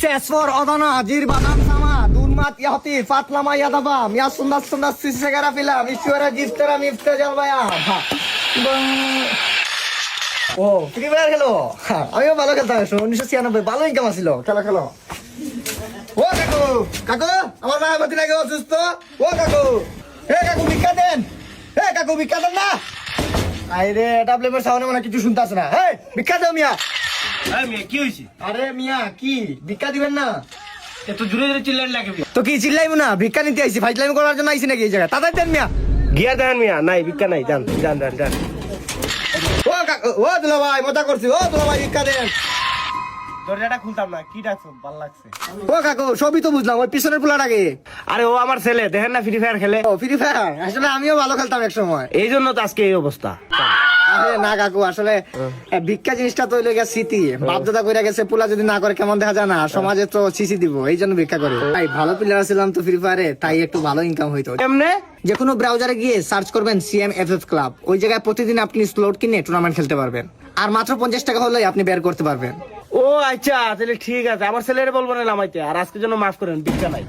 Sesfor Adana, Jir Badam Sama, Dunmat Yahti, Fatlama Yadaba, Miasunda Sunda Sisegara Fila, Mishwara Jistera Mifta Jalbaya. ও free fire খেলো আমিও ভালো খেলতাম 1996 ভালো income ছিল খেলা খেলো ও কাকু কাকু আমার মা বাতি লাগে অসুস্থ ও কাকু কাকু ভিক্ষা দেন কাকু ভিক্ষা দেন না আরে ডাবলের সামনে মানে কিছু শুনতাছ না ভিক্ষা দাও মিয়া মিয়া কি হয়েছে? আরে মিয়া কি ভিক্ষা দিবেন না এত জোরে জোরে চিল্লান লাগে তো কি চিল্লাইবো না ভিক্ষা নিতে আইছি ফাইজলামি করার জন্য আইছি নাকি এই জায়গা তাড়াতাড়ি দেন মিয়া গিয়া দেন মিয়া নাই ভিক্ষা নাই যান যান যান যান ও কাকু ও দুলা ভাই মজা করছি ও দুলা ভাই ভিক্ষা দেন দরজাটা খুলতাম না কি ডাকছো ভাল লাগছে ও কাকু সবই তো বুঝলাম ওই পিছনের পোলাটাকে আরে ও আমার ছেলে দেখেন না ফ্রি ফায়ার খেলে ও ফ্রি ফায়ার আসলে আমিও ভালো খেলতাম এক সময় এই জন্য তো আজকে এই অবস্থা আরে না কাকু আসলে ভিক্ষা জিনিসটা তো হইলো গিয়া স্মৃতি বাপদাদা কইরা গেছে পোলা যদি না করে কেমন দেখা যায় না সমাজে তো সিসি দিব এই জন্য ভিক্ষা করে ভাই ভালো প্লেয়ার ছিলাম তো ফ্রি ফায়ারে তাই একটু ভালো ইনকাম হইতো এমনে যে কোনো ব্রাউজারে গিয়ে সার্চ করবেন CMFF ক্লাব ওই জায়গায় প্রতিদিন আপনি স্লট কিনে টুর্নামেন্ট খেলতে পারবেন আর মাত্র 50 টাকা হলেই আপনি বের করতে পারবেন ও আচ্ছা তাহলে ঠিক আছে আমার ছেলেরে বলবো না নামাইতে আর আজকের জন্য মাফ করেন ভিক্ষা নাই